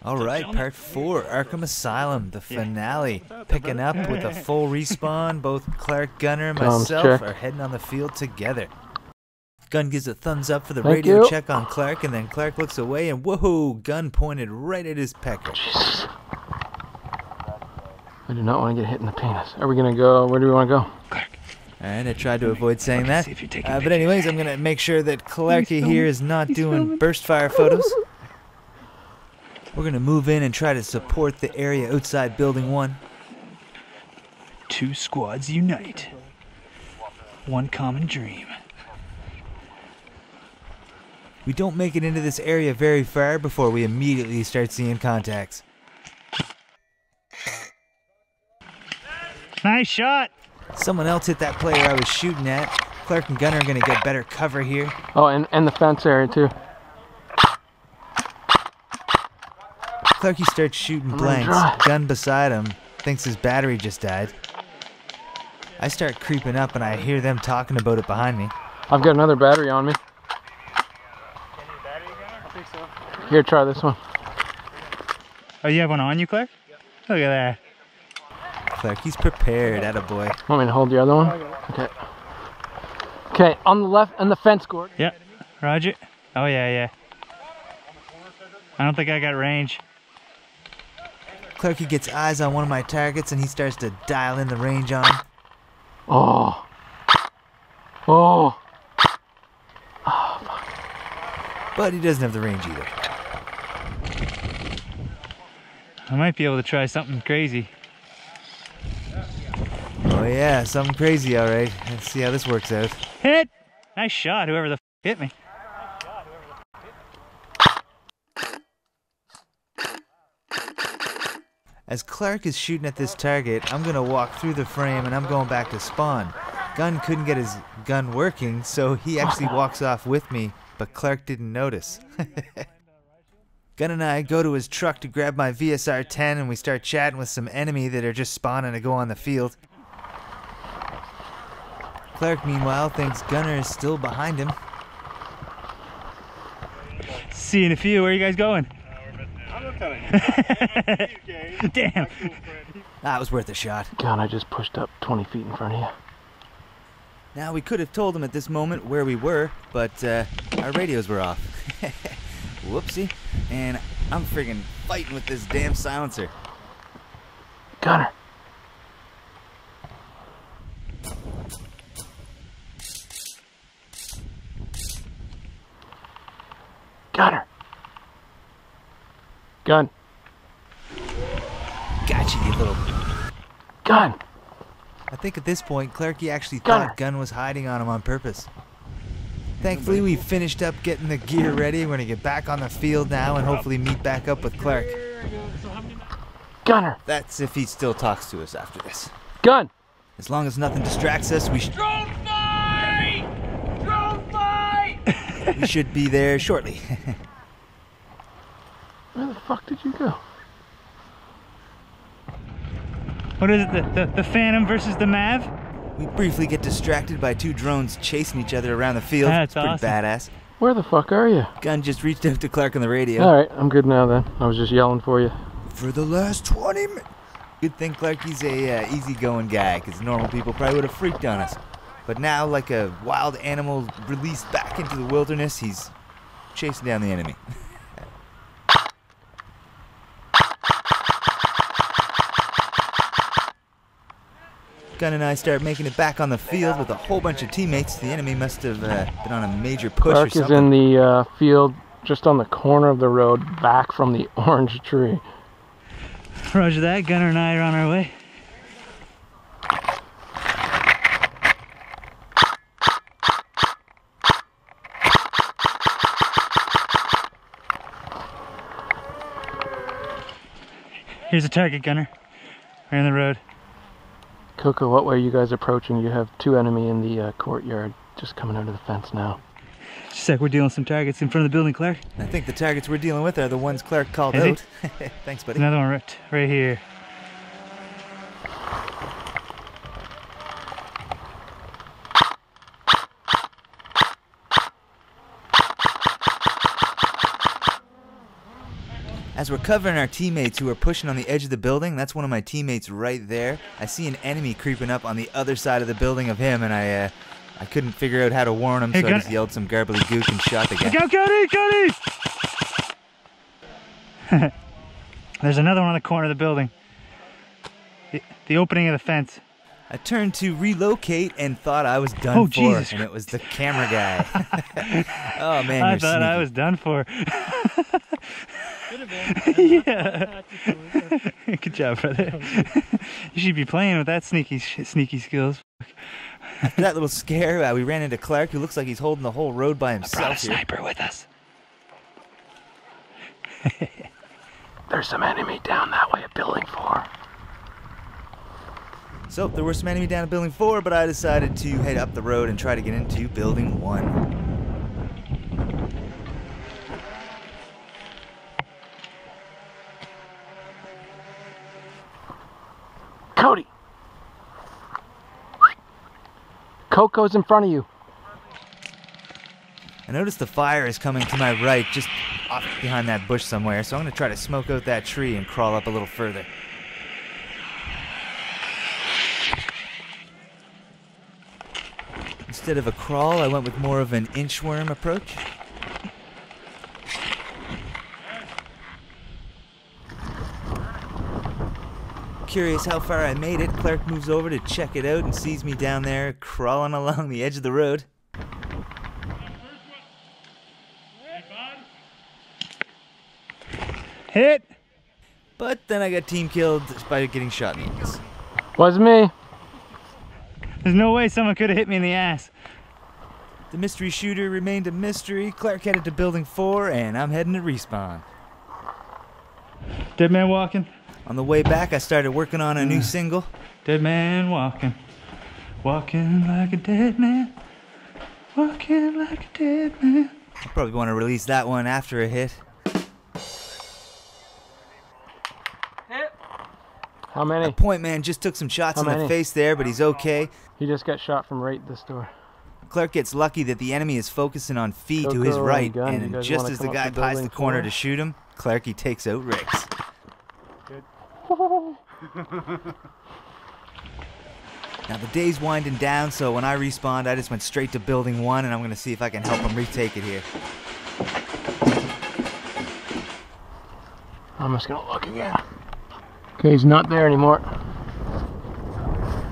Alright, part 4, Arkum Asylum, the finale. Picking up with a full respawn. Both Clark, Gunner, and myself are heading on the field together. Gun gives a thumbs up for the radio check on Clark, and then Clark looks away and whoa, gun pointed right at his pecker. Jesus. I do not want to get hit in the penis. Are we going to go? Where do we want to go? Clark. Alright, I tried to avoid saying that. But anyways, I'm going to make sure that Clarky here is not doing burst fire photos. We're going to move in and try to support the area outside Building 1. Two squads unite. One common dream. We don't make it into this area very far before we immediately start seeing contacts. Nice shot! Someone else hit that player I was shooting at. Clark and Gunner are going to get better cover here. Oh, and the fence area too. Clarky starts shooting blanks. Gun beside him thinks his battery just died. I start creeping up and I hear them talking about it behind me. I've got another battery on me. Here, try this one. Oh, you have one on you, Clark? Yep. Look at that. Clark, he's prepared, attaboy. Want me to hold the other one? Okay. Okay, on the left, and the fence cord. Yep, roger. Oh, yeah. I don't think I got range. Clarky gets eyes on one of my targets and he starts to dial in the range on him. Oh. Oh. But he doesn't have the range either. I might be able to try something crazy. Oh yeah, something crazy, alright. Let's see how this works out. Hit! Nice shot, whoever the f hit me. As Clark is shooting at this target, I'm gonna walk through the frame and I'm going back to spawn. Gun couldn't get his gun working, so he actually walks off with me, but Clark didn't notice. Gun and I go to his truck to grab my VSR-10 and we start chatting with some enemy that are just spawning to go on the field. Clark, meanwhile, thinks Gunner is still behind him. See you in a few. Where are you guys going? Damn. That was worth a shot. God, I just pushed up 20 feet in front of you. Now, we could have told him at this moment where we were, but our radios were off. Whoopsie. And I'm friggin' fighting with this damn silencer. Gunner. Gunner. Gun. Gotcha, you little... Gun. I think at this point, Clarky actually thought Gun was hiding on him on purpose. Thankfully, we finished up getting the gear ready. We're going to get back on the field now and hopefully meet back up with Clark. Gunner. That's if he still talks to us after this. Gun. As long as nothing distracts us, we Drone fight! Drone fight! we should be there shortly. Where the fuck did you go? What is it, the Phantom versus the Mav? We briefly get distracted by two drones chasing each other around the field. That's pretty awesome. Badass. Where the fuck are you? Gun just reached out to Clark on the radio. Alright, I'm good now then. I was just yelling for you. For the last 20 minutes. Good thing Clarky's a easygoing guy, because normal people probably would have freaked on us. But now, like a wild animal released back into the wilderness, he's chasing down the enemy. Gun and I start making it back on the field with a whole bunch of teammates. The enemy must have been on a major push Clark or something. is in the field just on the corner of the road back from the orange tree. Roger that. Gunner and I are on our way. Here's a target, Gunner. We're in the road. Coco, what way are you guys approaching? You have two enemy in the courtyard just coming out of the fence now. Just like we're dealing with some targets in front of the building, Clark. I think the targets we're dealing with are the ones Clark called out. Thanks, buddy. Another one right here. As we're covering our teammates who are pushing on the edge of the building, that's one of my teammates right there. I see an enemy creeping up on the other side of the building of him, and I couldn't figure out how to warn him, so I just yelled some garbly gook and shot the guy. Go, Cody! There's another one on the corner of the building. The opening of the fence. I turned to relocate and thought I was done for, Jesus. and it was the camera guy. Oh man, I you're thought sneaky. I was done for. Could have been. Yeah. Good job, brother. You should be playing with that sneaky skills. After that little scare, we ran into Clark, who looks like he's holding the whole road by Brought a himself here. sniper with us. There's some enemy down that way at building 4. So there were some enemy down at building 4, but I decided to head up the road and try to get into building 1. Cody! Coco's in front of you. I noticed the fire is coming to my right, just off behind that bush somewhere, so I'm going to try to smoke out that tree and crawl up a little further. Instead of a crawl, I went with more of an inchworm approach. Curious how far I made it, Clark moves over to check it out and sees me down there crawling along the edge of the road. Hit! But then I got team killed by getting shot in the ass. Was me. There's no way someone could have hit me in the ass. The mystery shooter remained a mystery. Clark headed to building 4 and I'm heading to respawn. Dead man walking. On the way back, I started working on a new single. Dead man walking. Walking like a dead man. Walking like a dead man. I'll probably want to release that one after a hit. How many? Our point man just took some shots How in the many? face there, but he's okay. He just got shot from right this door. Clark gets lucky that the enemy is focusing on Fee to his Coco right, and gun, you and guys just wanna as the come up guy to pies the building corner 4? to shoot him, Clarky takes out Riggs. Now the day's winding down, so when I respawned, I just went straight to building 1, and I'm going to see if I can help him retake it here. I'm just gonna look again. Okay, he's not there anymore.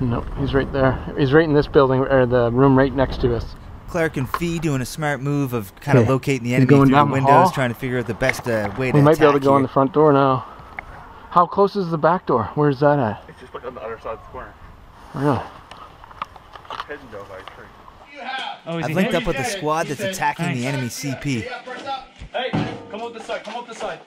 Nope, he's right there. He's right in this building, or the room right next to us. Clark and Fee doing a smart move of kind of Okay, locating the he's enemy going through the down the windows, hall. trying to figure out the best way to We might be able to attack go in here. the front door now. How close is the back door? Where's that at? It's just like on the other side of the corner. Really? Hidden though by a tree. Oh, is I've he linked hit? up with a squad that's attacking the enemy CP. Hey, come up this side, come up this side.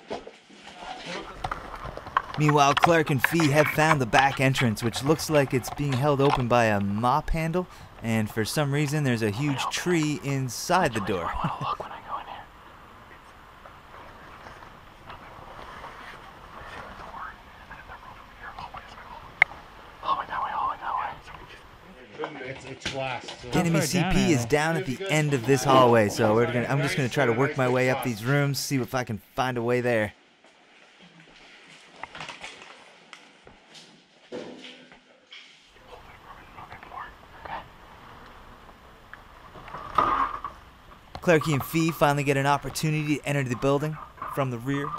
Meanwhile, Clark and Fee have found the back entrance, which looks like it's being held open by a mop handle, and for some reason there's a huge tree inside the door. Look when I go in here. Hallway that way, hallway that way. It's glass. The enemy How far down CP are is they? down at the end of this hallway, so I'm just going to try to work my way up these rooms, see if I can find a way there. Clarky and Fee finally get an opportunity to enter the building from the rear.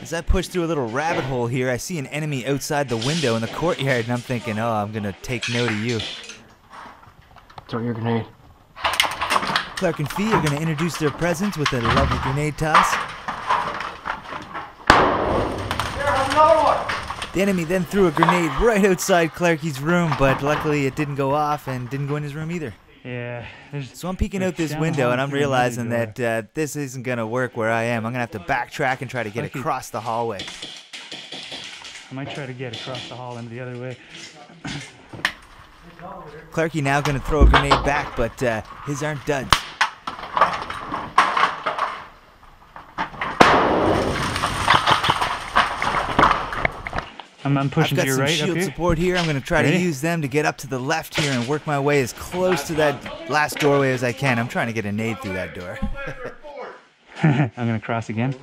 As I push through a little rabbit hole here, I see an enemy outside the window in the courtyard, and I'm thinking, oh, I'm gonna take note of you. Throw your grenade. Clark and Fee are gonna introduce their presence with a lovely grenade toss. The enemy then threw a grenade right outside Clarky's room, but luckily it didn't go off and didn't go in his room either. Yeah. So I'm peeking out this down the window hall and I'm through another realizing door. that this isn't going to work where I am. I'm going to have to backtrack and try to get Lucky. across the hallway. I might try to get across the hall into the other way. Clarky now going to throw a grenade back, but his aren't duds. I'm pushing I've to got your some right up shield here. support here. I'm going to try to Ready? use them to get up to the left here and work my way as close to that last doorway as I can. I'm trying to get a nade through that door. I'm gonna cross again.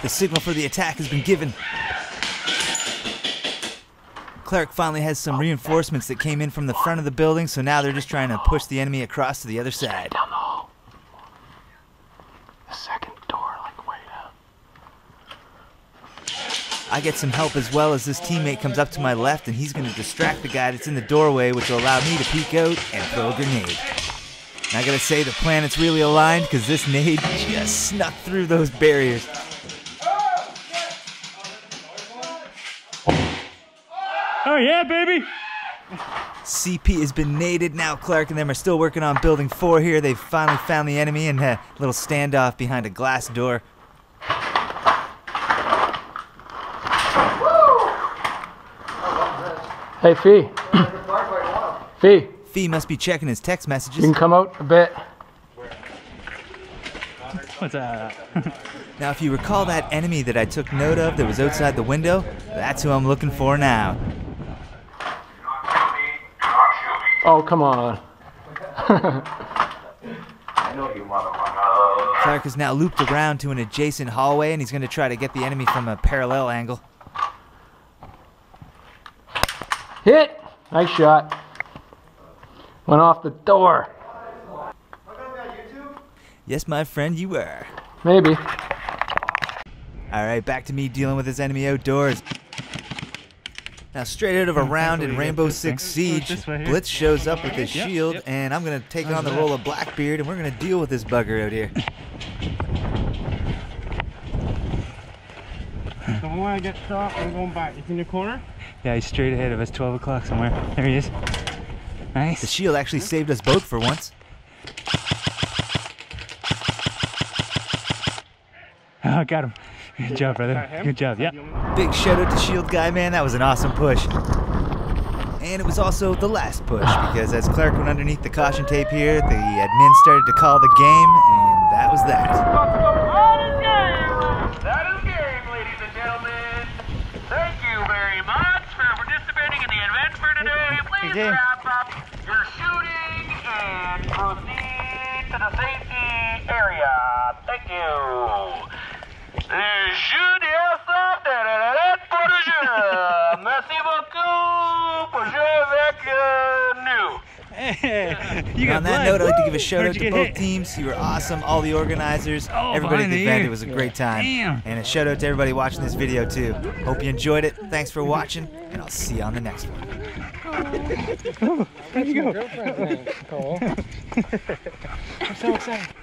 The signal for the attack has been given. Cleric finally has some reinforcements that came in from the front of the building, so now they're just trying to push the enemy across to the other side. Down the hall. The second door, like way down. I get some help as well as this teammate comes up to my left, and he's going to distract the guy that's in the doorway, which will allow me to peek out and throw a grenade. And I gotta say, the planets really aligned because this nade just snuck through those barriers. Oh yeah, baby! CP has been naded. Now Clark and them are still working on building 4 here. They've finally found the enemy and a little standoff behind a glass door. Hey, Fee. Fee, Fee must be checking his text you messages. can come out a bit. What's that? Now, if you recall that enemy that I took note of that was outside the window, that's who I'm looking for now. Oh, come on. Clark is now looped around to an adjacent hallway, and he's going to try to get the enemy from a parallel angle. Hit! Nice shot. Went off the door. Yes, my friend, you are. Maybe. Alright, back to me dealing with this enemy outdoors. Now, straight out of a round in Rainbow Six Siege, This way here. Blitz shows up with his Yep, shield, yep. and I'm going to take on the role of Blackbeard, and we're going to deal with this bugger out here. So when I get shot, I'm going back. It's in the corner. Yeah, he's straight ahead of us, 12 o'clock somewhere. There he is. The Nice. shield actually saved us both for once. Oh, got him. Good job, brother. Good job. Yeah. Big shout out to Shield Guy, man. That was an awesome push. And it was also the last push, because as Clark went underneath the caution tape here, the admin started to call the game, and that was that. That is game, ladies and gentlemen. Thank you very much for participating in the event for today. Please game. wrap up your shooting and proceed to the safety area. Thank you. Jeu d'Airsoft pour le jeu. Merci beaucoup pour jouer avec nous. You got On that blood. note, I'd like to give a shout Where'd out you to get both hit? teams. You were awesome. All the organizers, Oh, everybody at behind the the event. ear. It was a great time. Damn. And a shout out to everybody watching this video too. Hope you enjoyed it. Thanks for watching, and I'll see you on the next one. Let's go. I'm so excited.